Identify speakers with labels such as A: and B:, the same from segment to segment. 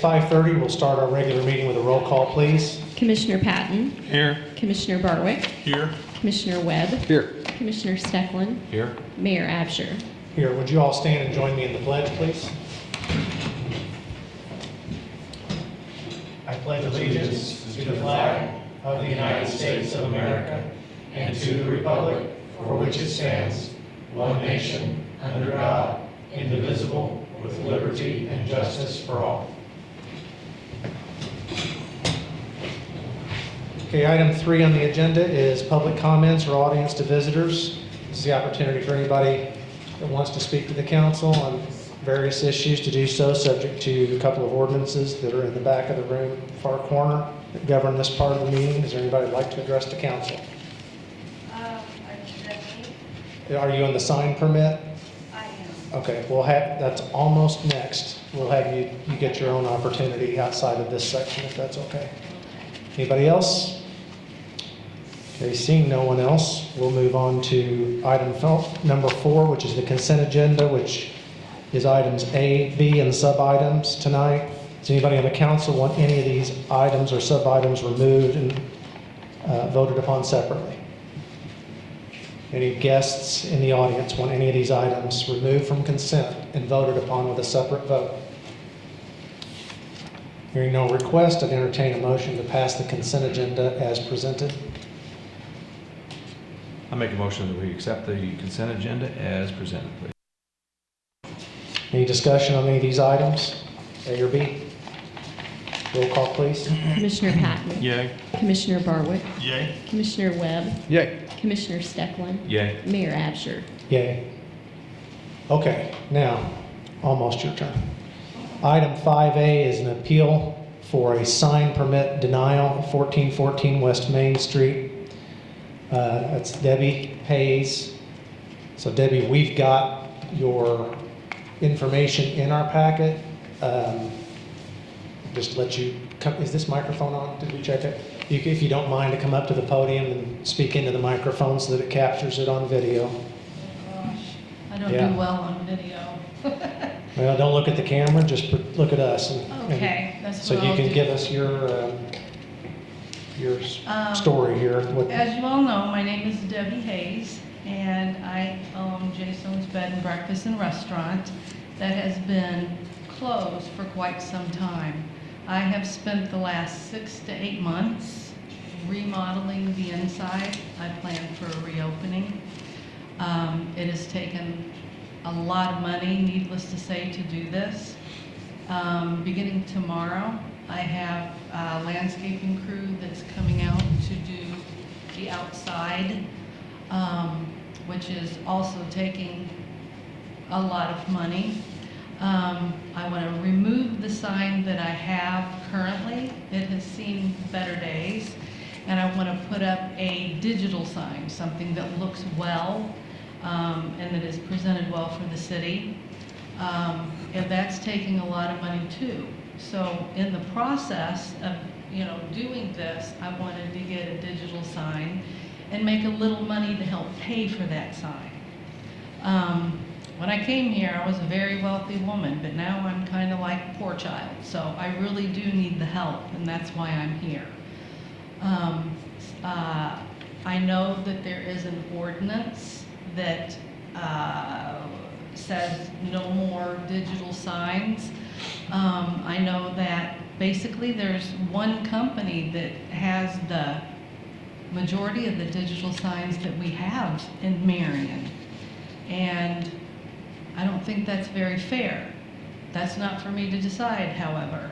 A: 5:30, we'll start our regular meeting with a roll call, please.
B: Commissioner Patton.
C: Here.
B: Commissioner Barwick.
C: Here.
B: Commissioner Webb.
C: Here.
B: Commissioner Stecklin.
C: Here.
B: Mayor Absher.
A: Here, would you all stand and join me in the pledge, please? I pledge allegiance to the flag of the United States of America and to the republic for which it stands, one nation, under God, indivisible, with liberty and justice for all. Okay, item 3 on the agenda is public comments or audience to visitors. This is the opportunity for anybody that wants to speak to the council on various issues to do so, subject to a couple of ordinances that are in the back of the room, far corner, that govern this part of the meeting. Is there anybody who'd like to address the council? Are you on the sign permit?
D: I am.
A: Okay, that's almost next. We'll have you get your own opportunity outside of this section, if that's okay. Anybody else? Okay, seeing no one else, we'll move on to item number 4, which is the consent agenda, which is items A, B, and sub-items tonight. Does anybody on the council want any of these items or sub-items removed and voted upon separately? Any guests in the audience want any of these items removed from consent and voted upon with a separate vote? Hearing no request, I'd entertain a motion to pass the consent agenda as presented.
C: I make a motion that we accept the consent agenda as presented, please.
A: Any discussion on any of these items, A or B? Roll call, please.
B: Commissioner Patton.
C: Yay.
B: Commissioner Barwick.
C: Yay.
B: Commissioner Webb.
C: Yay.
B: Commissioner Stecklin.
C: Yay.
B: Mayor Absher.
A: Yay. Okay, now, almost your turn. Item 5A is an appeal for a sign permit denial, 1414 West Main Street. That's Debbie Hayes. So Debbie, we've got your information in our packet. Just let you come. Is this microphone on? Did we check it? If you don't mind to come up to the podium and speak into the microphone so that it captures it on video.
D: Oh gosh, I don't
A: Yeah.
D: do well on video.
A: Well, don't look at the camera, just look at us.
D: Okay, that's
A: So
D: what
A: you
D: I'll
A: can
D: do.
A: give us your story here.
D: As you all know, my name is Debbie Hayes, and I own Jason's Bed and Breakfast and Restaurant that has been closed for quite some time. I have spent the last 6 to 8 months remodeling the inside. I plan for a reopening. It has taken a lot of money, needless to say, to do this. Beginning tomorrow, I have a landscaping crew that's coming out to do the outside, which is also taking a lot of money. I want to remove the sign that I have currently. It has seen better days. And I want to put up a digital sign, something that looks well and that is presented well for the city. And that's taking a lot of money too. So in the process of doing this, I wanted to get a digital sign and make a little money to help pay for that sign. When I came here, I was a very wealthy woman, but now I'm kind of like a poor child. So I really do need the help, and that's why I'm here. I know that there is an ordinance that says no more digital signs. I know that basically there's one company that has the majority of the digital signs that we have in Marion. And I don't think that's very fair. That's not for me to decide, however.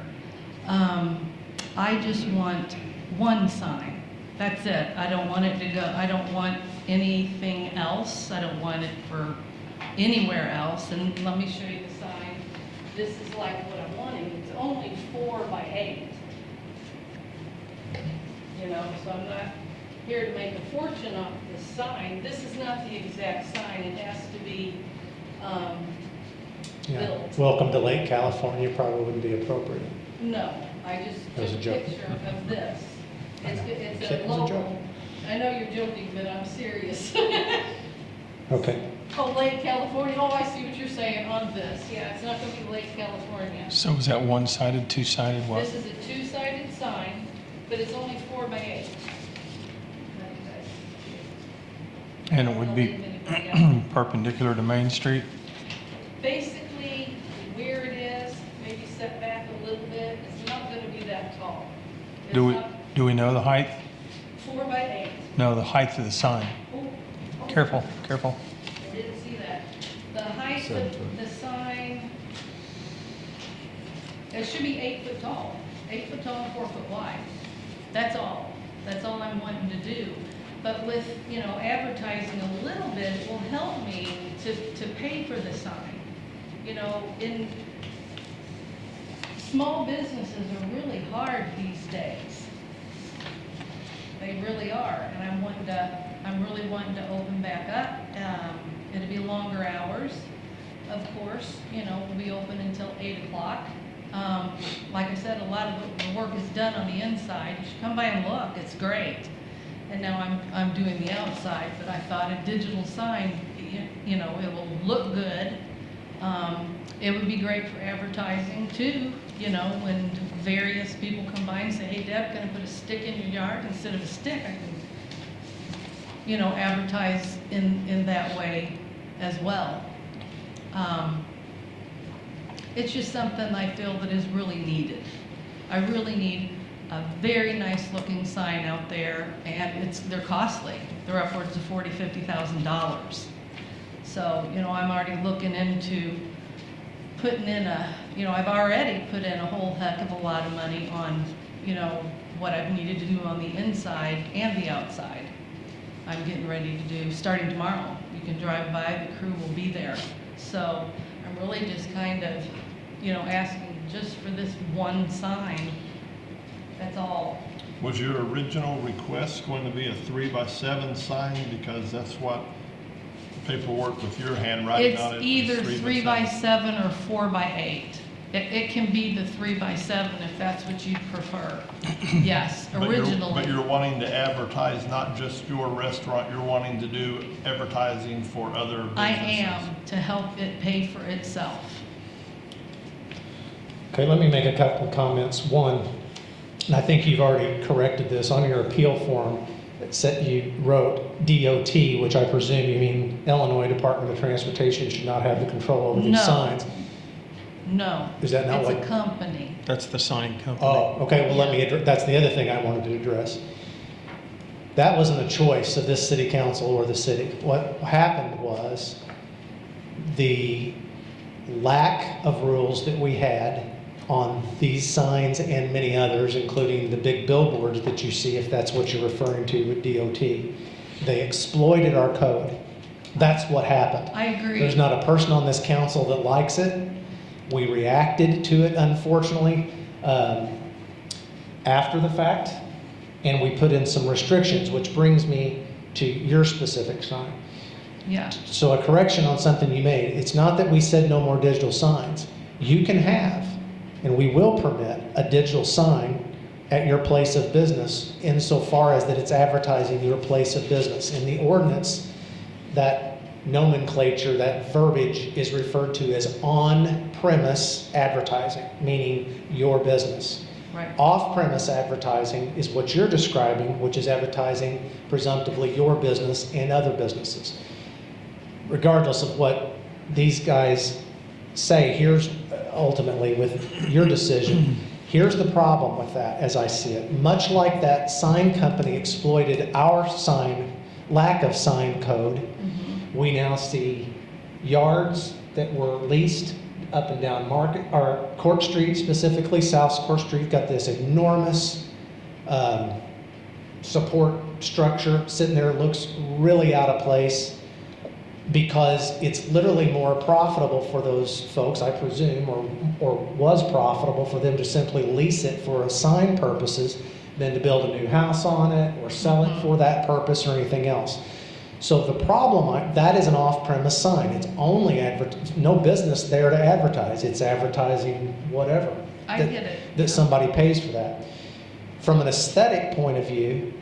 D: I just want one sign. That's it. I don't want it to go, I don't want anything else. I don't want it for anywhere else. And let me show you the sign. This is like what I'm wanting. It's only 4 by 8. So I'm not here to make a fortune off this sign. This is not the exact sign. It has to be built.
A: Welcome to Lake California probably wouldn't be appropriate.
D: No, I just
A: That was
D: took
A: a
D: a
A: joke.
D: picture of this. It's
A: It
D: a
A: was a joke.
D: local. I know you're joking, but I'm serious.
A: Okay.
D: Oh, Lake California, oh, I see what you're saying on this, yeah, it's not gonna be Lake California.
E: So is that one-sided, two-sided, what?
D: This is a two-sided sign, but it's only 4 by 8.
E: And it would be perpendicular to Main Street?
D: Basically, where it is, maybe set back a little bit, it's not gonna be that tall. It's
E: Do
D: not
E: we know the height?
D: 4 by 8.
E: No, the height of the sign.
D: Oh, oh,
E: Careful, careful.
D: I didn't see that. The height
C: 7
D: of
C: foot.
D: the sign, it should be 8 foot tall. 8 foot tall and 4 foot wide. That's all. That's all I'm wanting to do. But with, you know, advertising a little bit, it will help me to pay for the sign. You know, in, small businesses are really hard these days. They really are, and I'm really wanting to open back up. It'll be longer hours, of course, you know, we'll be open until 8 o'clock. Like I said, a lot of the work is done on the inside. You should come by and look, it's great. And now I'm doing the outside, but I thought a digital sign, you know, it will look good. It would be great for advertising too, you know, when various people come by and say, hey Deb, can I put a stick in your yard? Instead of a stick, I can, you know, advertise in that way as well. It's just something I feel that is really needed. I really need a very nice looking sign out there, and they're costly. They're upwards of $40,000, $50,000. So, you know, I'm already looking into putting in I've already put in a whole heck of a lot of money on, you know, what I've needed to do on the inside and the outside. I'm getting ready to do, starting tomorrow. You can drive by, the crew will be there. So I'm really just kind of, you know, asking just for this one sign. That's all.
F: Was your original request going to be a 3 by 7 sign? Because that's what paperwork with your handwriting on it
D: It's
F: is
D: either 3 by 7 or 4 by 8. It can be the 3 by 7 if that's what you prefer. Yes, originally.
F: But you're wanting to advertise not just your restaurant, you're wanting to do advertising for other businesses.
D: I am, to help it pay for itself.
A: Okay, let me make a couple of comments. One, and I think you've already corrected this on your appeal form. It said you wrote DOT, which I presume you mean Illinois Department of Transportation should not have the control over these
D: No.
A: signs.
D: No.
A: Is that not
D: It's
A: what?
D: a company.
E: That's the sign company.
A: Oh, okay, well, that's the other thing I wanted to address. That wasn't a choice of this city council or the city. What happened was the lack of rules that we had on these signs and many others, including the big billboards that you see, if that's what you're referring to with DOT. They exploited our code. That's what happened.
D: I agree.
A: There's not a person on this council that likes it. We reacted to it, unfortunately, after the fact, and we put in some restrictions, which brings me to your specific sign.
D: Yeah.
A: So a correction on something you made. It's not that we said no more digital signs. You can have, and we will permit, a digital sign at your place of business insofar as that it's advertising your place of business. In the ordinance, that nomenclature, that verbiage is referred to as on-premise advertising, meaning your business.
D: Right.
A: Off-premise advertising is what you're describing, which is advertising presumptively your business and other businesses. Regardless of what these guys say, here's ultimately with your decision, here's the problem with that as I see it. Much like that sign company exploited our lack of sign code, we now see yards that were leased up and down Market, or Court Street specifically, South Court Street, got this enormous support structure sitting there, looks really out of place because it's literally more profitable for those folks, I presume, or was profitable for them to simply lease it for sign purposes than to build a new house on it or sell it for that purpose or anything else. So the problem, that is an off-premise sign. It's only no business there to advertise. It's advertising whatever.
D: I get it.
A: That somebody pays for that. From an aesthetic point of view,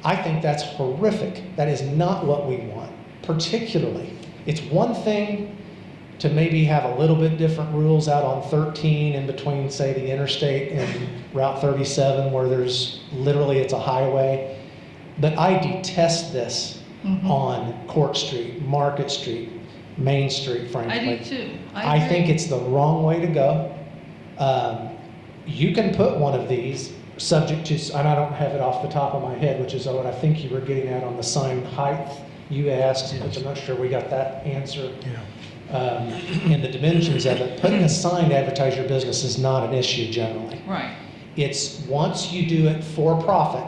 A: I think that's horrific. That is not what we want, particularly It's one thing to maybe have a little bit different rules out on 13 in between, say, the interstate and Route 37, where there's literally, it's a highway. But I detest this on Court Street, Market Street, Main Street, frankly.
D: I do too.
A: I
D: agree.
A: think it's the wrong way to go. You can put one of these subject to, and I don't have it off the top of my head, which is what I think you were getting at on the sign height you asked, which I'm not sure we got that answer. And the dimensions of it. Putting a sign to advertise your business is not an issue generally.
D: Right.
A: It's once you do it for profit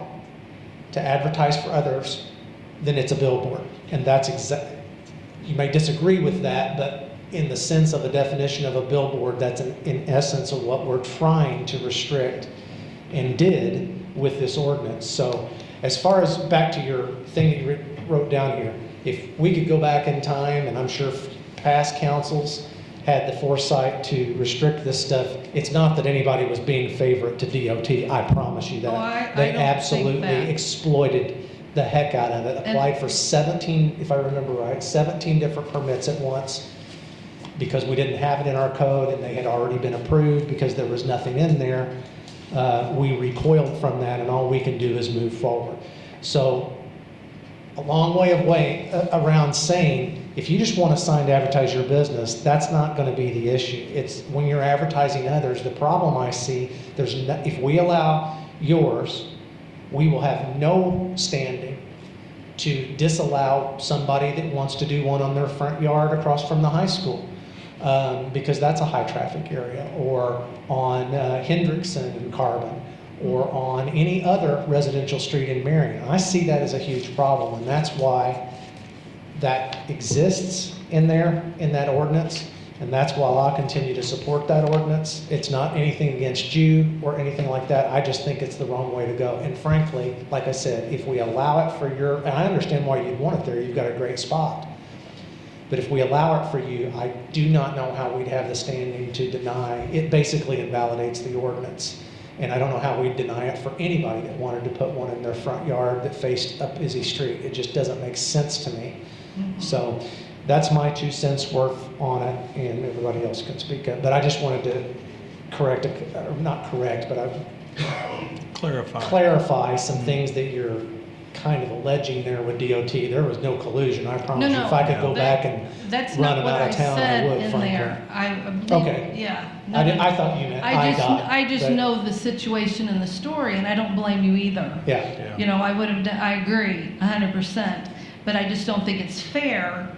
A: to advertise for others, then it's a billboard. And that's you may disagree with that, but in the sense of a definition of a billboard, that's in essence of what we're trying to restrict and did with this ordinance. So as far as back to your thing that you wrote down here, if we could go back in time, and I'm sure past councils had the foresight to restrict this stuff, it's not that anybody was being favorite to DOT, I promise you that.
D: Oh, I
A: They
D: don't think
A: absolutely
D: that.
A: exploited the heck out of it, applied for 17, if I remember right, 17 different permits at once, because we didn't have it in our code and they had already been approved because there was nothing in there. We recoiled from that, and all we can do is move forward. So a long way around saying, if you just want a sign to advertise your business, that's not going to be the issue. It's when you're advertising others. The problem I see, if we allow yours, we will have no standing to disallow somebody that wants to do one on their front yard across from the high school, because that's a high traffic area, or on Hendrickson and Carbon, or on any other residential street in Marion. I see that as a huge problem, and that's why that exists in there, in that ordinance, and that's why I'll continue to support that ordinance. It's not anything against you or anything like that. I just think it's the wrong way to go. And frankly, like I said, if we allow it for and I understand why you'd want it there, you've got a great spot. But if we allow it for you, I do not know how we'd have the standing to deny. It basically invalidates the ordinance. And I don't know how we'd deny it for anybody that wanted to put one in their front yard that faced a busy street. It just doesn't make sense to me. So that's my 2 cents worth on it, and everybody else can speak up. But I just wanted to clarify some things that you're kind of alleging there with DOT. There was no collusion, I promise you. If I could go back and
D: That's
A: run
D: not
A: them
D: what
A: out
D: I
A: of town, I
D: said
A: would,
D: in
A: frankly.
D: there. I believe,
A: Okay.
D: yeah.
A: I thought you meant
D: I just
A: but-
D: know the situation and the story, and I don't blame you either.
A: Yeah,
D: You know, I agree 100%, but I just don't think it's fair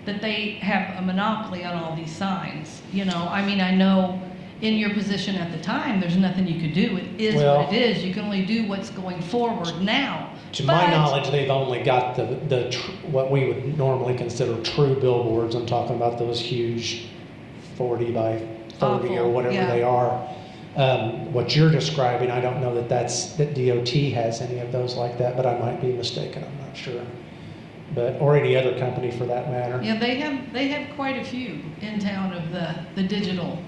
D: that they have a monopoly on all these signs. You know, I mean, I know in your position at the time, there's nothing you could do. It is
A: Well-
D: what it is. You can only do what's going forward now.
A: to my
D: But-
A: knowledge, they've only got what we would normally consider true billboards. I'm talking about those huge 40 by 30 or
D: Awful,
A: whatever
D: yeah.
A: they are. What you're describing, I don't know that DOT has any of those like that, but I might be mistaken, I'm not sure. Or any other company for that matter.
D: Yeah, they have quite a few in town of the digital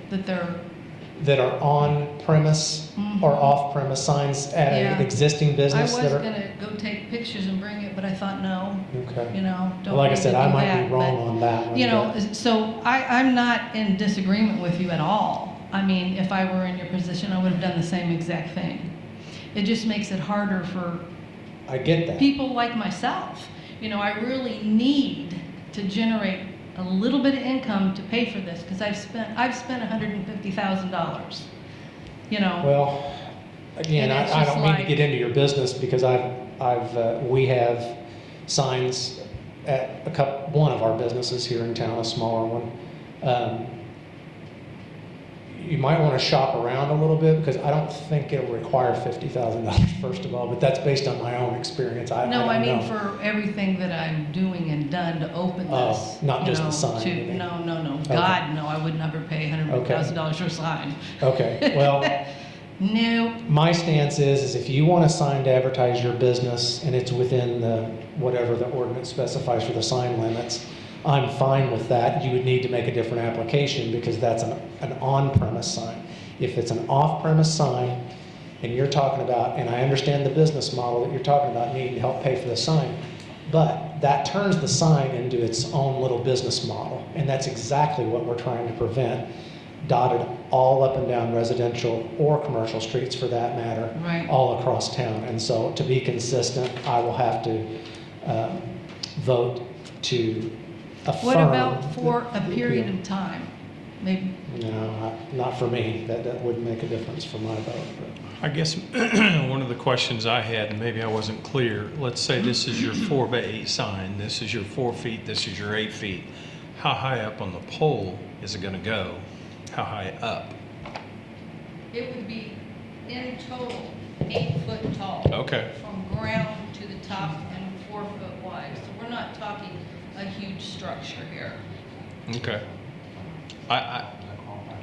A: That are on premise or off premise signs at
D: Yeah.
A: an existing
D: I
A: business
D: was
A: that are.
D: gonna go take pictures and bring it, but I thought, no,
A: Okay.
D: you know, don't.
A: Well, like I
D: need
A: said,
D: to
A: I
D: do
A: might
D: that,
A: be wrong
D: but,
A: on that one.
D: You know,
A: but-
D: so I'm not in disagreement with you at all. I mean, if I were in your position, I would have done the same exact thing. It just makes it harder for
A: I get that.
D: people like myself. You know, I really need to generate a little bit of income to pay for this, because I've spent $150,000. You know,
A: Well, again,
D: And it's
A: I
D: just
A: don't mean to
D: like-
A: get into your business because we have signs at one of our businesses here in town, a smaller one. You might want to shop around a little bit because I don't think it'll require $50,000 first of all, but that's based on my own experience. I
D: no,
A: don't
D: I mean
A: know.
D: for everything that I'm doing and done to open
A: Oh,
D: this.
A: not
D: you
A: just the
D: know,
A: sign, you mean.
D: No.
A: Okay.
D: God, no, I would never pay $150,000 for a sign.
A: Okay, well,
D: No,
A: my stance is if you want a sign to advertise your business and it's within whatever the ordinance specifies for the sign limits, I'm fine with that. You would need to make a different application because that's an on-premise sign. If it's an off-premise sign and you're talking about, and I understand the business model that you're talking about needing to help pay for the sign, but that turns the sign into its own little business model. And that's exactly what we're trying to prevent, dotted all up and down residential or commercial streets for that matter,
D: Right.
A: all across town. And so to be consistent, I will have to vote to affirm.
D: What about for a
A: the
D: period
A: appeal.
D: of time? Maybe,
A: No, not for me. That wouldn't make a difference for my vote.
E: I guess one of the questions I had, and maybe I wasn't clear, let's say this is your 4x8 sign, this is your 4 feet, this is your 8 feet. How high up on the pole is it gonna go? How high up?
D: it would be in total 8 foot tall.
E: Okay.
D: From ground to the top and 4 foot wide. So we're not talking a huge structure here.
E: Okay.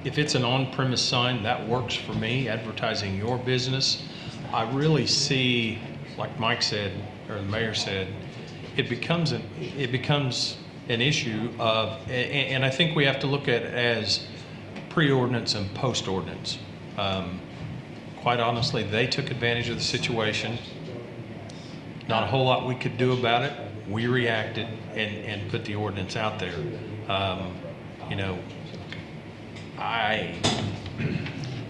E: If it's an on-premise sign, that works for me, advertising your business. I really see, like Mike said, or the mayor said, it becomes an issue of, and I think we have to look at it as pre-ordinance and post-ordinance. Quite honestly, they took advantage of the situation. Not a whole lot we could do about it. We reacted and put the ordinance out there. You know,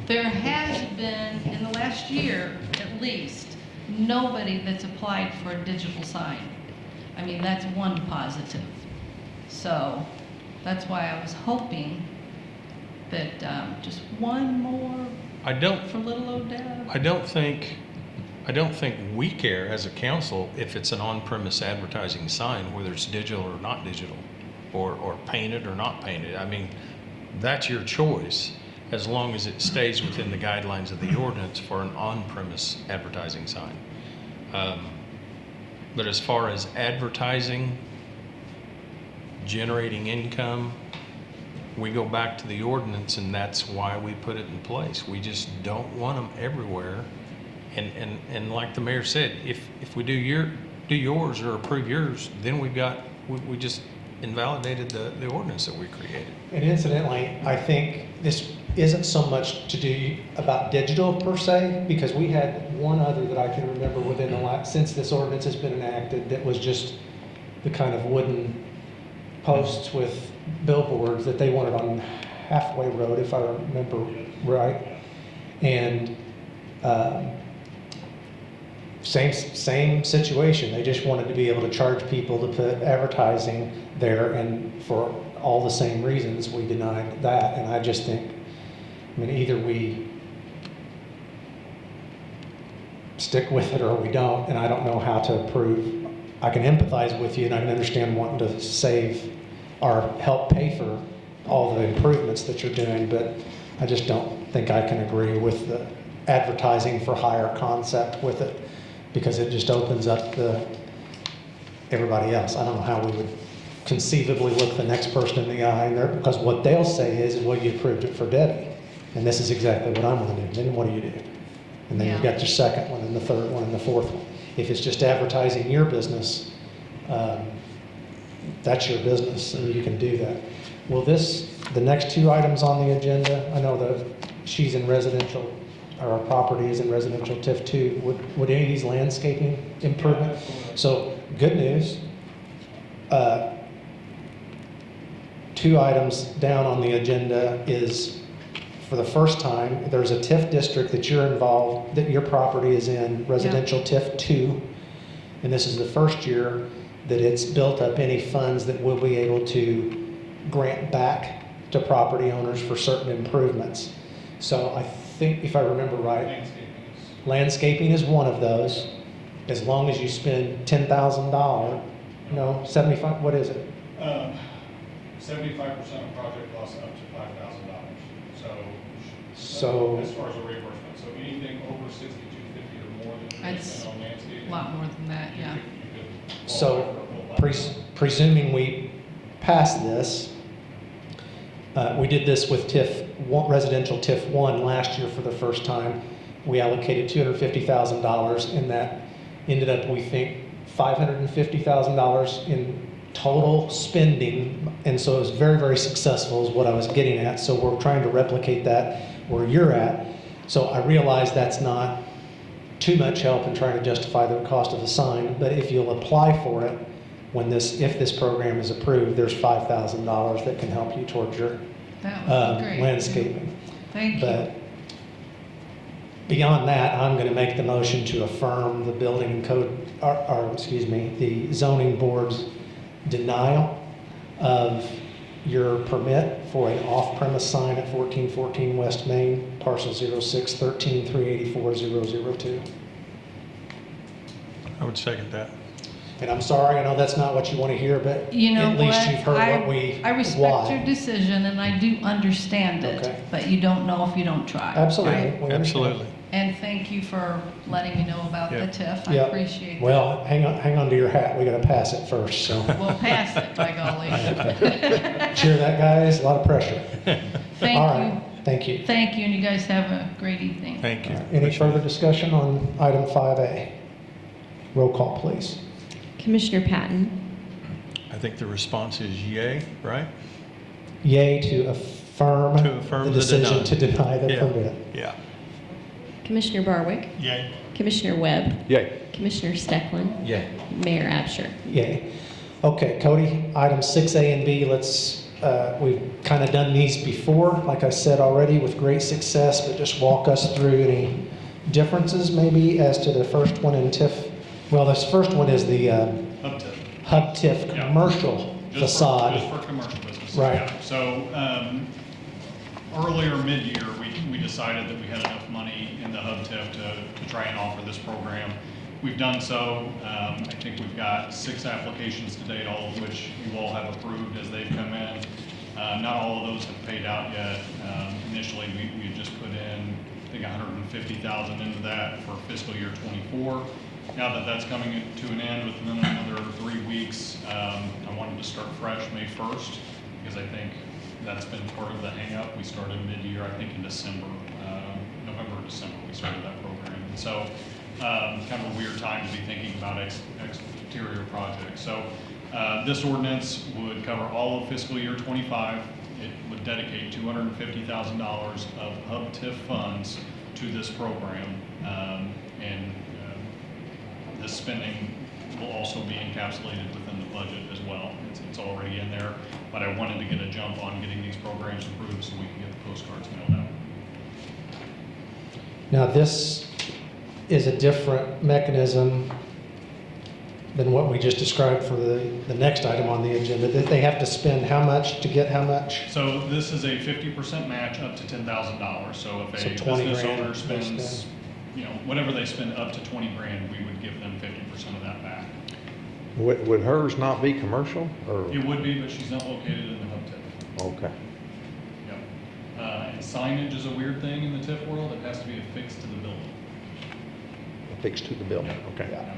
D: There has been, in the last year at least, nobody that's applied for a digital sign. I mean, that's one positive. So that's why I was hoping that just one more for little old Deb.
E: I don't think we care as a council if it's an on-premise advertising sign, whether it's digital or not digital, or painted or not painted. I mean, that's your choice, as long as it stays within the guidelines of the ordinance for an on-premise advertising sign. But as far as advertising, generating income, we go back to the ordinance, and that's why we put it in place. We just don't want them everywhere. And like the mayor said, if we do yours or approve yours, then we just invalidated the ordinance that we created.
A: And incidentally, I think this isn't so much to do about digital per se, because we had one other that I can remember within the last, since this ordinance has been enacted, that was just the kind of wooden posts with billboards that they wanted on Halfway Road, if I remember right. And same situation. They just wanted to be able to charge people to put advertising there, and for all the same reasons, we denied that. And I just think, I mean, either we stick with it or we don't, and I don't know how to approve. I can empathize with you, and I can understand wanting to save or help pay for all the improvements that you're doing, but I just don't think I can agree with the advertising for hire concept with it, because it just opens up everybody else. I don't know how we would conceivably look the next person in the eye, and because what they'll say is, well, you approved it for Debbie, and this is exactly what I'm gonna do. Then what do you do? And then you've got your second one, and the third one, and the fourth one. If it's just advertising your business, that's your business, and you can do that. Will the next two items on the agenda, I know she's in residential, or our property is in residential TIF 2, would any of these landscaping improvement? So, good news. Two items down on the agenda is, for the first time, there's a TIF district that you're involved, that your property is in, residential TIF 2. And this is the first year that it's built up any funds that we'll be able to grant back to property owners for certain improvements. So I think, if I remember right, landscaping is one of those. As long as you spend $10,000, no, 75, what is it?
G: 75% of project costs up to $5,000.
A: So
G: as far as a reimbursement, so anything over $6,250 or more than you
D: That's
G: spend on landscaping.
D: A lot more than that, yeah.
G: You could
A: So,
G: qualify for a full
A: presuming we pass this, we did this with residential TIF 1 last year for the first time. We allocated $250,000, and that ended up, we think, $550,000 in total spending. And so it was very, very successful is what I was getting at. So we're trying to replicate that where you're at. So I realize that's not too much help in trying to justify the cost of the sign, but if you'll apply for it, if this program is approved, there's $5,000 that can help you towards your
D: That would be great.
A: landscaping.
D: Thank you.
A: But beyond that, I'm going to make the motion to affirm the building and code, the zoning board's denial of your permit for an off-premise sign at 1414 West Main, parcel 0613384002.
E: I would second that.
A: And I'm sorry, I know that's not what you want to hear, but
D: You know
A: at least
D: what?
A: you've heard what we,
D: I respect
A: why.
D: your decision, and I do understand it,
A: Okay.
D: but you don't know if you don't try.
A: Absolutely.
D: right?
A: we understand.
E: Absolutely.
D: And thank you for letting me know about the
E: Yep.
D: TIF. I
A: Yep.
D: appreciate that.
A: Well, hang on to your hat. We got to pass it first, so.
D: We'll pass it, by golly.
A: Cheer that, guys. A lot of pressure.
D: Thank
A: All
D: you.
A: right. Thank you.
D: Thank you, and you guys have a great evening.
E: Thank you.
A: Any further discussion on item 5A? Roll call, please.
B: Commissioner Patton,
E: I think the response is yay, right?
A: Yay to affirm
E: To affirm
A: the
E: the
A: decision
E: deny.
A: to deny the
E: Yeah.
A: permit.
E: Yeah.
B: Commissioner Barwick,
F: Yay.
B: Commissioner Webb,
C: Yay.
B: Commissioner Steckland,
C: Yay.
B: Mayor Absher.
A: Yay. Okay, Cody, items 6A and B, we've kind of done these before, like I said already, with great success, but just walk us through any differences maybe as to the first one in TIF. Well, this first one is the
G: Up to,
A: hub TIF
G: Yeah.
A: commercial
G: just
A: facade.
G: for commercial business.
A: Right.
G: Yeah. So, earlier mid-year, we decided that we had enough money in the hub TIF to try and offer this program. We've done so. I think we've got 6 applications to date, all of which you all have approved as they've come in. Not all of those have paid out yet. Initially, we had just put in, I think, $150,000 into that for fiscal year '24. Now that that's coming to an end within another 3 weeks, I wanted to start fresh May 1st, because I think that's been part of the hang-up. We started mid-year, I think in December, November or December, we started that program. And so, kind of a weird time to be thinking about exterior projects. So, this ordinance would cover all of fiscal year '25. It would dedicate $250,000 of hub TIF funds to this program. This spending will also be encapsulated within the budget as well. It's already in there, but I wanted to get a jump on getting these programs approved so we can get the postcards mailed out.
A: Now, this is a different mechanism than what we just described for the next item on the agenda. That they have to spend how much to get how much?
G: So this is a 50% match up to $10,000. So if
A: So
G: a
A: 20
G: business
A: grand
G: owner
A: they
G: spends,
A: spend.
G: whatever they spend up to 20 grand, we would give them 50% of that back.
H: Would hers not be commercial, or?
G: It would be, but she's not located in the hub TIF.
H: Okay.
G: Yep. And signage is a weird thing in the TIF world. It has to be affixed to the building.
H: Affixed to the building, okay.
A: Yeah.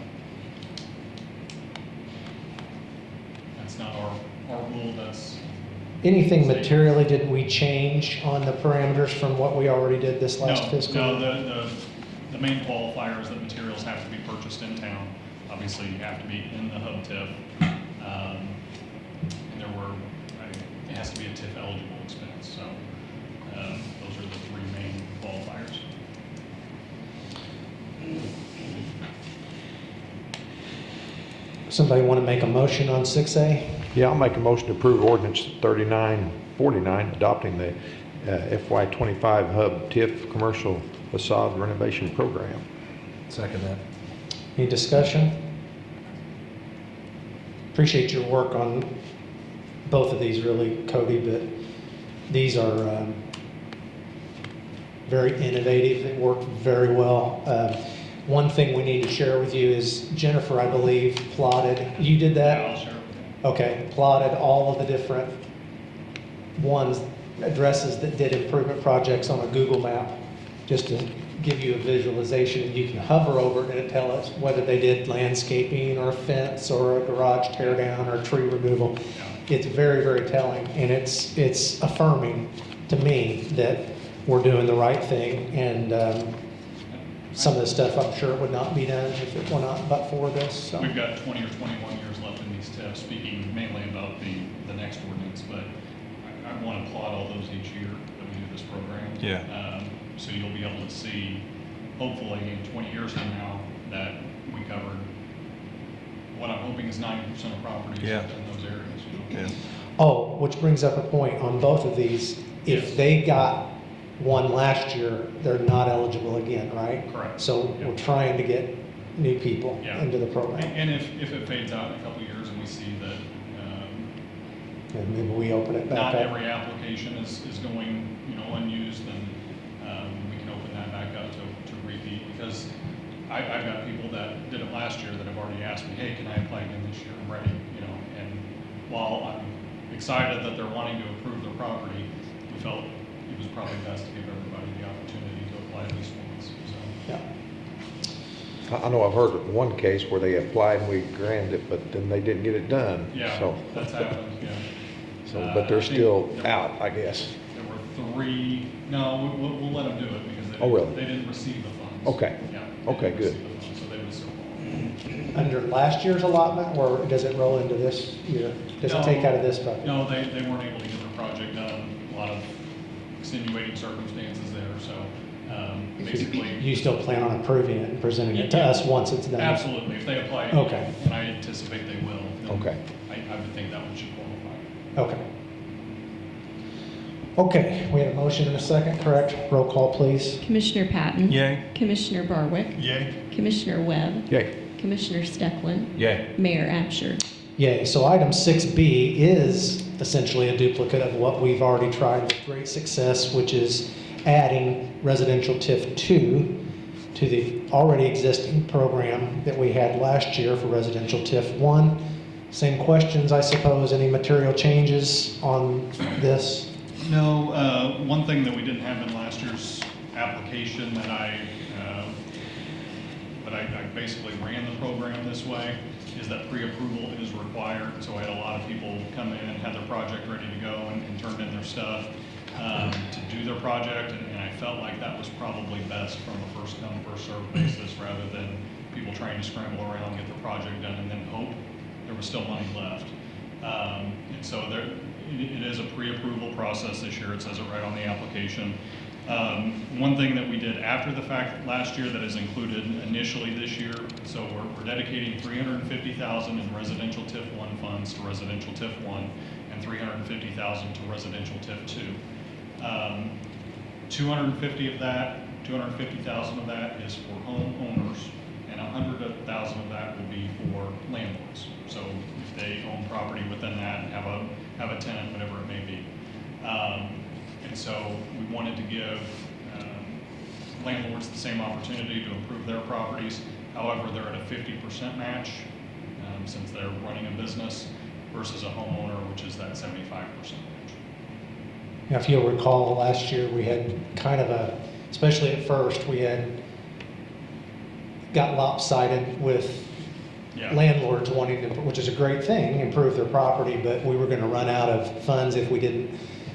G: That's not our rule. That's
A: Anything materially did we change on the parameters from what we already did this last fiscal
G: No,
A: year?
G: the main qualifier is that materials have to be purchased in town. Obviously, you have to be in the hub TIF. And it has to be a TIF eligible expense. So those are the 3 main qualifiers.
A: Somebody want to make a motion on 6A?
H: Yeah, I'll make a motion to approve ordinance 3949, adopting the FY '25 Hub TIF Commercial Facade Renovation Program.
C: Second that.
A: Any discussion? Appreciate your work on both of these really, Cody, but these are very innovative. They work very well. One thing we need to share with you is Jennifer, I believe, plotted, you did
G: Yeah,
A: that?
G: I'll share it with you.
A: Okay, plotted all of the different addresses that did improvement projects on a Google map, just to give you a visualization. You can hover over it and it'll tell us whether they did landscaping or a fence or a garage tear down or tree removal. It's very, very telling, and it's affirming to me that we're doing the right thing, and some of the stuff I'm sure would not be done if it were not but for this. So.
G: We've got 20 or 21 years left in these TIFs, speaking mainly about the next ordinance, but I want to plot all those each year that we do this program.
E: Yeah.
G: So you'll be able to see, hopefully, in 20 years from now, that we covered what I'm hoping is 90% of properties
C: Yeah.
G: in those areas. You know?
C: Yeah.
A: Oh, which brings up a point on both of these. If they got one last year, they're not eligible again, right?
G: Correct.
A: So
G: Yeah.
A: we're trying to get new people
G: Yeah.
A: into the program.
G: And if it fades out in a couple of years and we see that
A: And maybe we open it back
G: not
A: up.
G: every application is going, unused, then we can open that back up to repeat. Because I've got people that did it last year that have already asked me, hey, can I apply again this year? I'm ready, and while I'm excited that they're wanting to improve their property, we felt it was probably best to give everybody the opportunity to apply at least once, so.
A: Yeah.
H: I know I've heard of one case where they applied and we granted it, but then they didn't get it done.
G: Yeah,
H: So,
G: that's happened, yeah.
H: but they're
G: I think
H: still
G: there were-
H: out, I guess.
G: There were 3, no, we'll let them do it because
H: Oh, really?
G: they didn't receive the funds.
H: Okay.
G: Yeah.
H: Okay,
G: They didn't
H: good.
G: receive the funds, so they would still qualify.
A: Under last year's allotment, or does it roll into this year? Does it take out of this bucket?
G: No, they weren't able to get their project done. A lot of extenuating circumstances there, so basically.
A: You still plan on approving it and presenting it to us once it's done?
G: Absolutely, if they apply.
A: Okay.
G: And I anticipate they will. then
H: Okay.
G: I would think that one should qualify.
A: Okay. Okay, we have a motion and a second, correct? Roll call, please.
B: Commissioner Patton.
C: Yay.
B: Commissioner Barwick.
F: Yay?
B: Commissioner Webb.
H: Yay.
B: Commissioner Stecklin.
C: Yay.
B: Mayor Absher.
A: Yay, so item 6B is essentially a duplicate of what we've already tried with great success, which is adding residential TIF 2 to the already existing program that we had last year for residential TIF 1. Same questions, I suppose. Any material changes on this?
G: No, one thing that we didn't have in last year's application that I basically ran the program this way, is that pre-approval is required. So I had a lot of people come in, had their project ready to go and turned in their stuff to do their project. And I felt like that was probably best from a first come, first served basis rather than people trying to scramble around, get the project done and then hope there was still money left. And so it is a pre-approval process this year. It says it right on the application. One thing that we did after the fact last year that is included initially this year, so we're dedicating $350,000 in residential TIF 1 funds to residential TIF 1 and $350,000 to residential TIF 2. 250,000 of that is for homeowners, and 100,000 of that will be for landlords. So if they own property within that and have a tenant, whatever it may be. And so we wanted to give landlords the same opportunity to improve their properties. However, they're at a 50% match since they're running a business versus a homeowner, which is that 75% match.
A: Now, if you'll recall, last year we had kind of especially at first, we had got lopsided with
G: Yeah.
A: landlords wanting to, which is a great thing, improve their property, but we were going to run out of funds if we didn't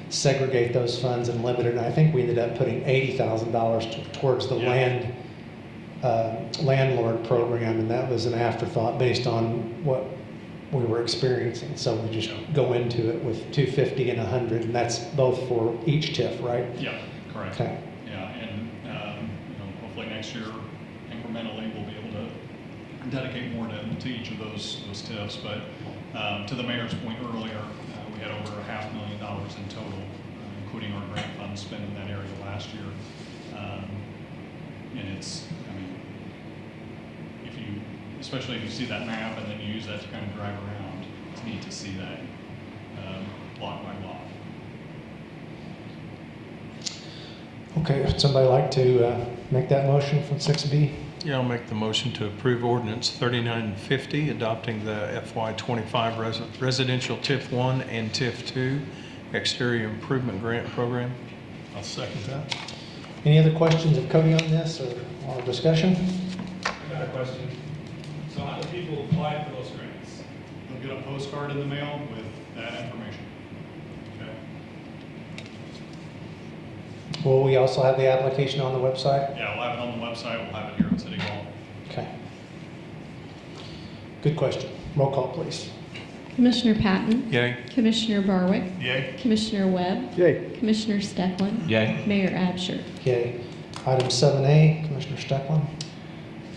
A: segregate those funds and limit it. And I think we ended up putting $80,000 towards the
G: Yeah.
A: landlord program, and that was an afterthought based on what we were experiencing. So we just go into it with 250 and 100, and that's both for each TIF, right?
G: Yeah, correct.
A: Okay.
G: Yeah, and hopefully next year incrementally we'll be able to dedicate more to each of those TIFs. But to the mayor's point earlier, we had over $500,000 in total, including our grant funds spent in that area last year. And especially if you see that map and then you use that to kind of drive around, it's neat to see that block by block.
A: Okay, would somebody like to make that motion from 6B?
E: Yeah, I'll make the motion to approve ordinance 3950, adopting the FY25 residential TIF 1 and TIF 2 exterior improvement grant program.
F: I'll second that.
A: Any other questions of Cody on this or discussion?
I: I got a question. So how do people apply for those grants?
G: They'll get a postcard in the mail with that information.
I: Okay.
A: Will we also have the application on the website?
G: Yeah, we'll have it on the website, we'll have it here at City Hall.
A: Okay. Good question. Roll call, please.
B: Commissioner Patton.
E: Yay.
B: Commissioner Barwick.
F: Yay?
B: Commissioner Webb.
H: Yay.
B: Commissioner Stecklin.
C: Yay.
B: Mayor Absher.
A: Okay. Item 7A, Commissioner Stecklin.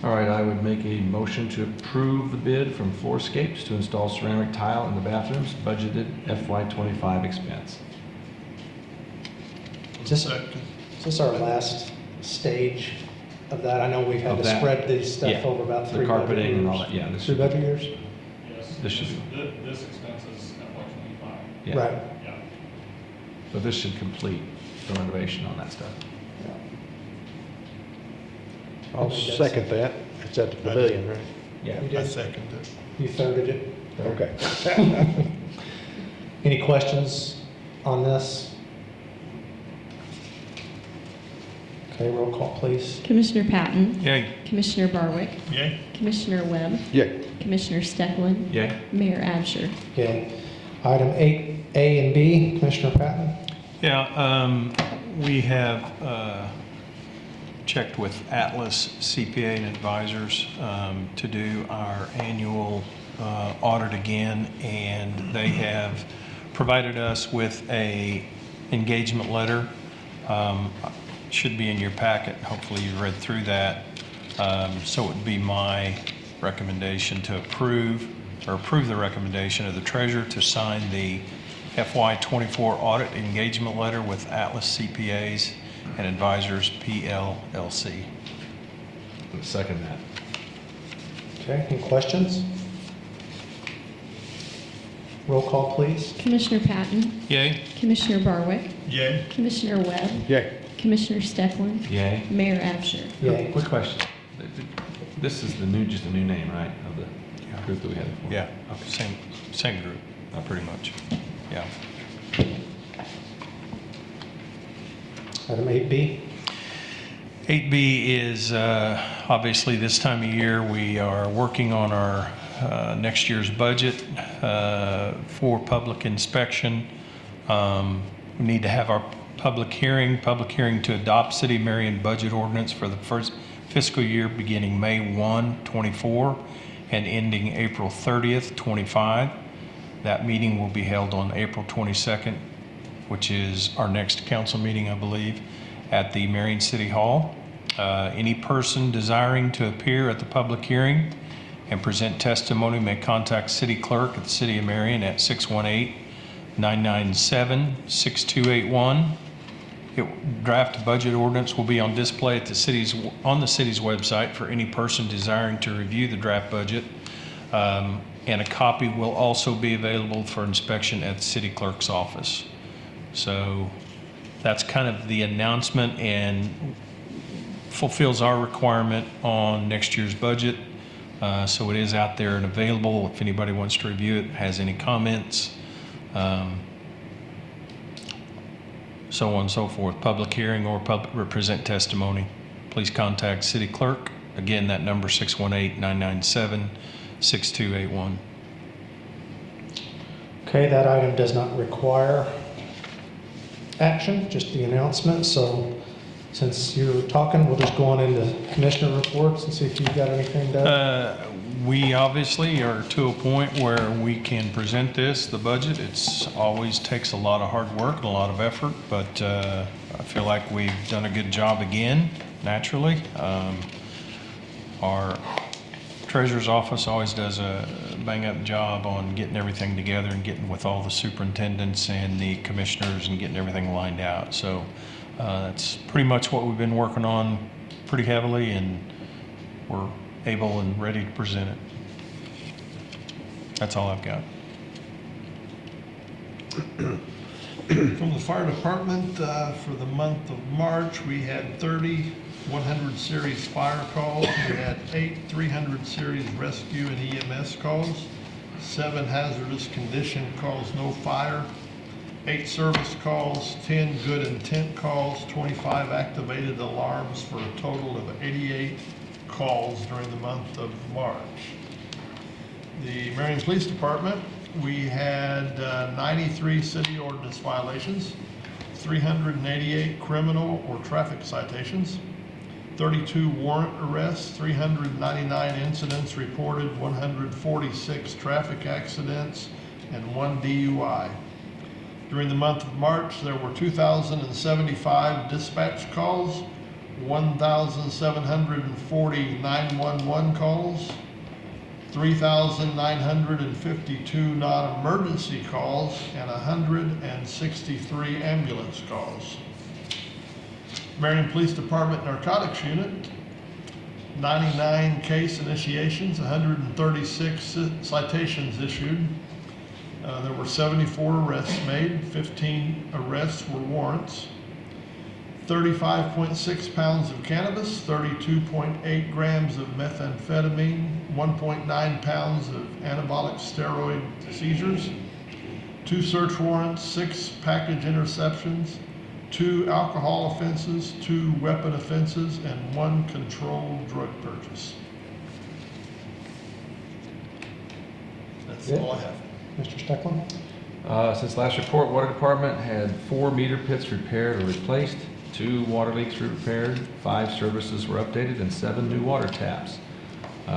C: All right, I would make a motion to approve the bid from Floorscapes to install ceramic tile in the bathrooms, budgeted FY25 expense.
A: Just-
F: Second.
A: Is this our last stage of that? I know we've had
C: Of
A: to
C: that?
A: spread this stuff
C: Yeah.
A: over about
C: The
A: 3 budget
C: carpeting and all
A: years.
C: that, yeah, this
A: 3
C: should be-
A: budget years?
G: Yes.
C: This should
G: This expense is FY25.
C: Yeah.
A: Right.
G: Yeah.
C: So this should complete the renovation on that stuff.
H: I'll second that. It's at the pavilion, right?
C: Yeah.
A: You
F: I
A: did?
F: second it.
A: You thirded it?
H: Okay.
A: Any questions on this? Okay, roll call, please.
B: Commissioner Patton,
E: Yay.
B: Commissioner Barwick,
F: Yay?
B: Commissioner Webb,
H: Yay.
B: Commissioner Stecklin,
C: Yay?
B: Mayor Absher.
A: Okay. Item 8A and B, Commissioner Patton?
E: Yeah, we have checked with Atlas CPA and Advisors to do our annual audit again, and they have provided us with a engagement letter. Should be in your packet. Hopefully you read through that. So it would be my recommendation to approve the recommendation of the treasurer to sign the FY24 audit engagement letter with Atlas CPAs and Advisors PLLC.
C: Second that.
A: Okay, any questions? Roll call, please.
B: Commissioner Patton,
E: Yay?
B: Commissioner Barwick,
F: Yay?
B: Commissioner Webb,
H: Yay.
B: Commissioner Stecklin,
C: Yay?
B: Mayor Absher.
A: Yay.
C: Quick question. This is just a new name, right, of the group that we had before?
E: Yeah,
C: Okay.
E: same group, pretty much. Yeah.
A: Item 8B.
E: 8B is obviously this time of year, we are working on our next year's budget for public inspection. We need to have our public hearing to adopt City of Marion budget ordinance for the first fiscal year beginning May 1, 24 and ending April 30th, 25. That meeting will be held on April 22nd, which is our next council meeting, I believe, at the Marion City Hall. Any person desiring to appear at the public hearing and present testimony may contact City Clerk at the City of Marion at 618-997-6281. Draft budget ordinance will be on display at the city's website for any person desiring to review the draft budget. And a copy will also be available for inspection at the city clerk's office. So that's kind of the announcement and fulfills our requirement on next year's budget. So it is out there and available if anybody wants to review it, has any comments, so on and so forth. Public hearing or present testimony, please contact City Clerk. Again, that number 618-997-6281.
A: Okay, that item does not require action, just the announcement. So since you're talking, we'll just go on into commissioner reports and see if you've got anything, Doug.
E: We obviously are to a point where we can present the budget. It's always takes a lot of hard work and a lot of effort, but I feel like we've done a good job again, naturally. Our treasurer's office always does a bang-up job on getting everything together and getting with all the superintendents and the commissioners and getting everything lined out. So that's pretty much what we've been working on pretty heavily, and we're able and ready to present it. That's all I've got.
F: From the fire department, for the month of March, we had 30 100 series fire calls. We had 8 300 series rescue and EMS calls, 7 hazardous condition calls, no fire, 8 service calls, 10 good intent calls, 25 activated alarms, for a total of 88 calls during the month of March. The Marion Police Department, we had 93 city ordinance violations, 388 criminal or traffic citations, 32 warrant arrests, 399 incidents reported, 146 traffic accidents, and 1 DUI. During the month of March, there were 2,075 dispatch calls, 1,740 911 calls, 3,952 non-emergency calls, and 163 ambulance calls. Marion Police Department Narcotics Unit, 99 case initiations, 136 citations issued. There were 74 arrests made, 15 arrests were warrants. 35.6 pounds of cannabis, 32.8 grams of methamphetamine, 1.9 pounds of anabolic steroid seizures, 2 search warrants, 6 package interceptions, 2 alcohol offenses, 2 weapon offenses, and 1 controlled drug purchase. That's all I have.
A: Mr. Steckland?
C: Since last report, Water Department had 4 meter pits repaired or replaced, 2 water leaks were repaired, 5 services were updated, and 7 new water taps. We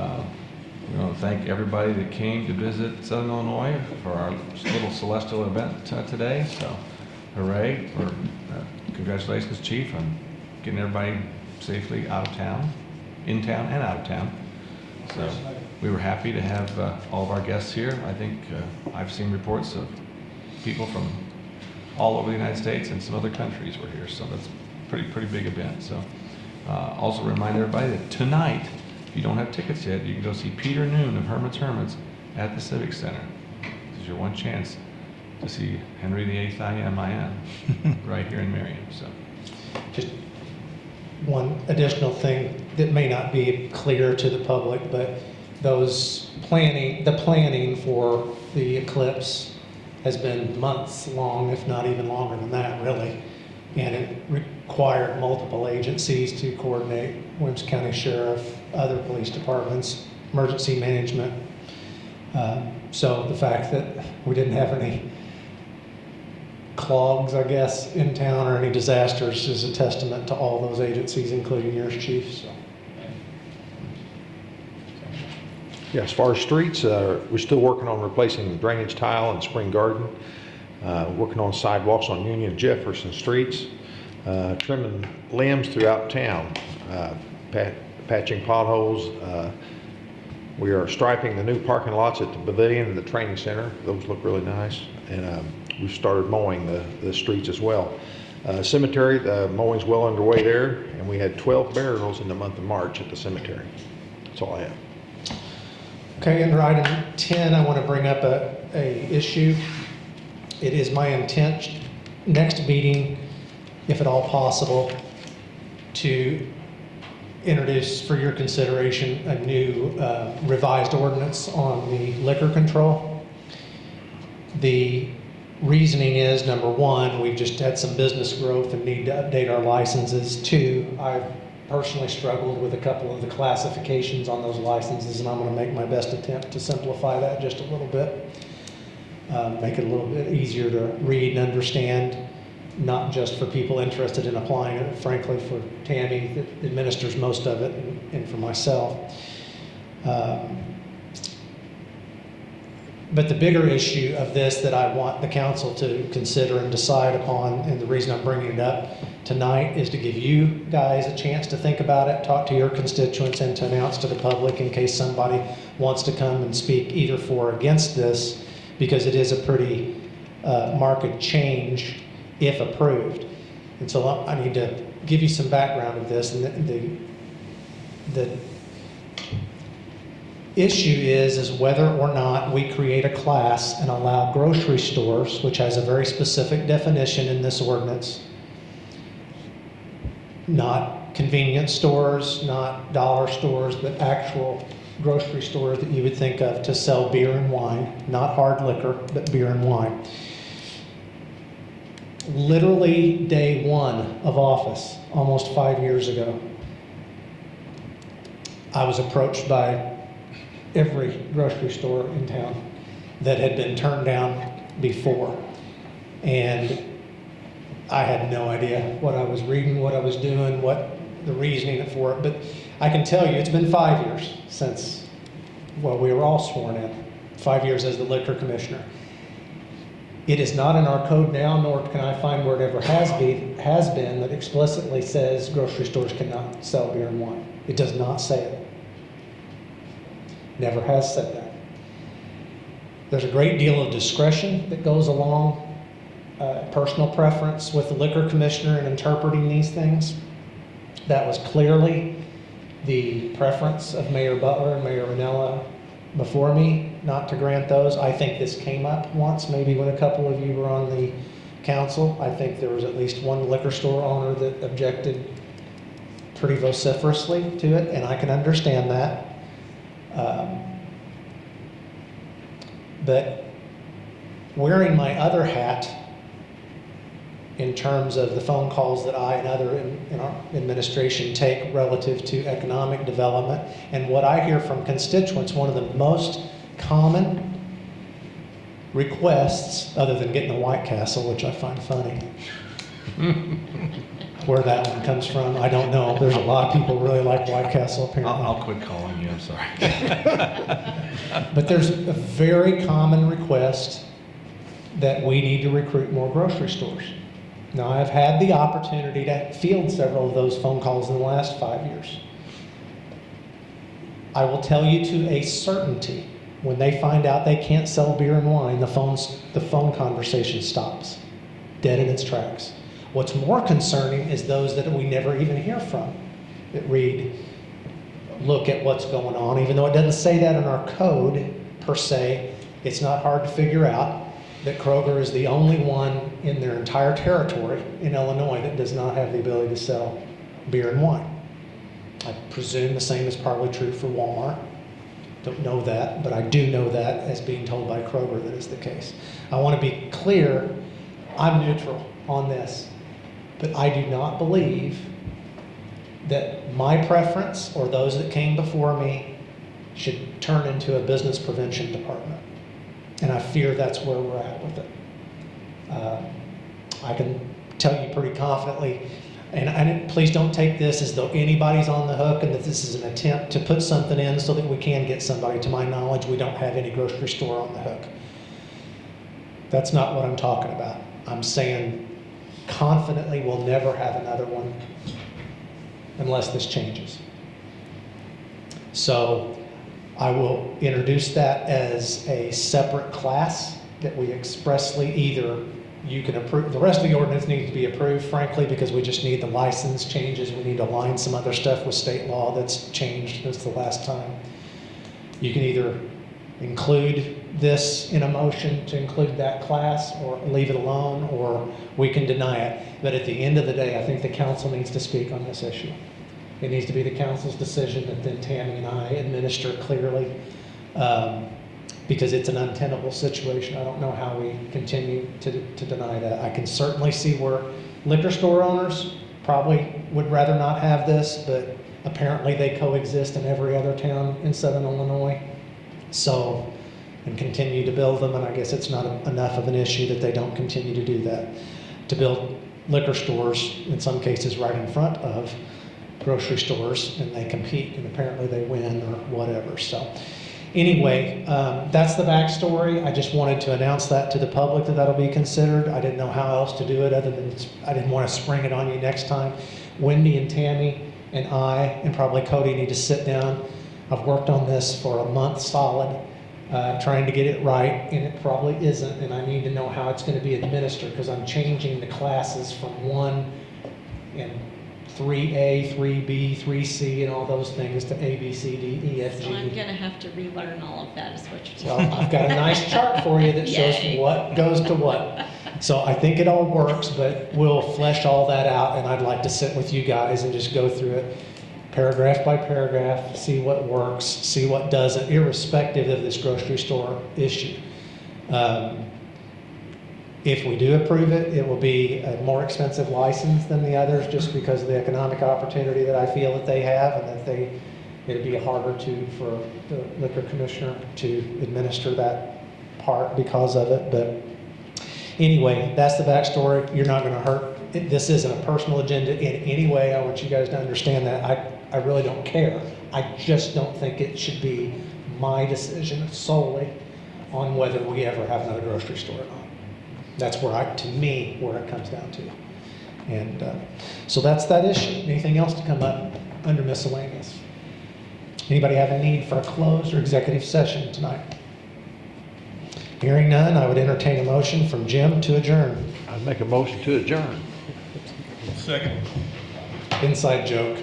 C: want to thank everybody that came to visit Southern Illinois for our little celestial event today. So, hooray! Congratulations, Chief, on getting everybody safely out of town, in town and out of town. So, we were happy to have all of our guests here. I think I've seen reports of people from all over the United States and some other countries were here, so that's a pretty big event. So, also remind everybody that tonight, if you don't have tickets yet, you can go see Peter Noon of Hermit's Hermits at the Civic Center. This is your one chance to see Henry VIII IMIN right here in Marion. So,
A: Just one additional thing that may not be clear to the public, but the planning for the eclipse has been months long, if not even longer than that, really. And it required multiple agencies to coordinate: Williams County Sheriff, other police departments, emergency management. So the fact that we didn't have any clogs, I guess, in town or any disasters is a testament to all those agencies, including yours, Chief. So.
H: Yeah, as far as streets, we're still working on replacing the drainage tile in Spring Garden, working on sidewalks on Union and Jefferson streets, trimming limbs throughout town, patching potholes. We are striping the new parking lots at the Pavilion and the Training Center. Those look really nice. And we've started mowing the streets as well. Cemetery, the mowing's well underway there, and we had 12 burials in the month of March at the cemetery. That's all I have.
A: Okay, under item 10, I want to bring up a issue. It is my intent, next meeting, if at all possible, to introduce for your consideration a new revised ordinance on the liquor control. The reasoning is, number one, we've just had some business growth and need to update our licenses. 2, I've personally struggled with a couple of the classifications on those licenses, and I'm going to make my best attempt to simplify that just a little bit, make it a little bit easier to read and understand, not just for people interested in applying it, frankly for Tammy that administers most of it, and for myself. But the bigger issue of this that I want the council to consider and decide upon, and the reason I'm bringing it up tonight, is to give you guys a chance to think about it, talk to your constituents, and to announce to the public in case somebody wants to come and speak either for or against this, because it is a pretty marked change if approved. And so I need to give you some background of this. And the issue is whether or not we create a class and allow grocery stores, which has a very specific definition in this ordinance, not convenience stores, not dollar stores, but actual grocery stores that you would think of to sell beer and wine, not hard liquor, but beer and wine. Literally day one of office, almost 5 years ago, I was approached by every grocery store in town that had been turned down before. And I had no idea what I was reading, what I was doing, what the reasoning for it. But I can tell you it's been 5 years since, well, we were all sworn in. 5 years as the liquor commissioner. It is not in our code now, nor can I find where it ever has been that explicitly says grocery stores cannot sell beer and wine. It does not say it. Never has said that. There's a great deal of discretion that goes along, personal preference with the liquor commissioner in interpreting these things. That was clearly the preference of Mayor Butler and Mayor Ranella before me, not to grant those. I think this came up once, maybe when a couple of you were on the council. I think there was at least one liquor store owner that objected pretty vociferously to it, and I can understand that. But wearing my other hat in terms of the phone calls that I and other in our administration take relative to economic development, and what I hear from constituents, one of the most common requests, other than getting a White Castle, which I find funny. Where that one comes from, I don't know. There's a lot of people really like White Castle apparently.
C: I'll quit calling you, I'm sorry.
A: But there's a very common request that we need to recruit more grocery stores. Now, I've had the opportunity to field several of those phone calls in the last 5 years. I will tell you to a certainty, when they find out they can't sell beer and wine, the phone conversation stops, dead in its tracks. What's more concerning is those that we never even hear from, that read, look at what's going on, even though it doesn't say that in our code per se. It's not hard to figure out that Kroger is the only one in their entire territory in Illinois that does not have the ability to sell beer and wine. I presume the same is probably true for Walmart. Don't know that, but I do know that as being told by Kroger that is the case. I want to be clear, I'm neutral on this, but I do not believe that my preference or those that came before me should turn into a business prevention department. And I fear that's where we're at with it. I can tell you pretty confidently, and please don't take this as though anybody's on the hook and that this is an attempt to put something in so that we can get somebody. To my knowledge, we don't have any grocery store on the hook. That's not what I'm talking about. I'm saying confidently we'll never have another one unless this changes. So I will introduce that as a separate class that we expressly either you can approve. The rest of the ordinance needs to be approved, frankly, because we just need the license changes. We need to align some other stuff with state law that's changed since the last time. You can either include this in a motion to include that class or leave it alone, or we can deny it. But at the end of the day, I think the council needs to speak on this issue. It needs to be the council's decision that then Tammy and I administer clearly, because it's an untenable situation. I don't know how we continue to deny that. I can certainly see where liquor store owners probably would rather not have this, but apparently they coexist in every other town in Southern Illinois. So, and continue to build them, and I guess it's not enough of an issue that they don't continue to do that. To build liquor stores, in some cases right in front of grocery stores, and they compete, and apparently they win or whatever. So anyway, that's the backstory. I just wanted to announce that to the public that that'll be considered. I didn't know how else to do it other than I didn't want to spring it on you next time. Wendy and Tammy and I, and probably Cody, need to sit down. I've worked on this for a month solid, trying to get it right, and it probably isn't, and I need to know how it's going to be administered, because I'm changing the classes from 1 and 3A, 3B, 3C, and all those things to A, B, C, D, E, F, G.
B: So I'm gonna have to relearn all of that, is what you're
A: Well,
B: telling me.
A: I've got a nice chart for you that shows
B: Yay.
A: what goes to what. So I think it all works, but we'll flesh all that out, and I'd like to sit with you guys and just go through it paragraph by paragraph, see what works, see what doesn't, irrespective of this grocery store issue. If we do approve it, it will be a more expensive license than the others, just because of the economic opportunity that I feel that they have, and that it'd be harder for the liquor commissioner to administer that part because of it. But anyway, that's the backstory. You're not going to hurt. This isn't a personal agenda in any way. I want you guys to understand that. I really don't care. I just don't think it should be my decision solely on whether we ever have another grocery store or not. That's to me, where it comes down to. And so that's that issue. Anything else to come up under miscellaneous? Anybody have a need for a closed or executive session tonight? Hearing none, I would entertain a motion from Jim to adjourn.
H: I'd make a motion to adjourn.
F: Second.
A: Inside joke.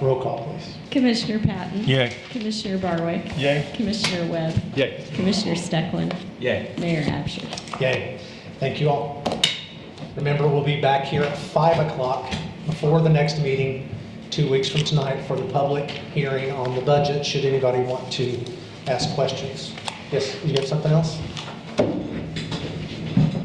A: Roll call, please.
B: Commissioner Patton.
E: Yay.
B: Commissioner Barwick.
F: Yay.
B: Commissioner Webb.
H: Yay.
B: Commissioner Stecklin.
C: Yay.
B: Mayor Absher.
A: Yay. Thank you all. Remember, we'll be back here at 5 o'clock before the next meeting, 2 weeks from tonight, for the public hearing on the budget, should anybody want to ask questions. Yes, you have something else?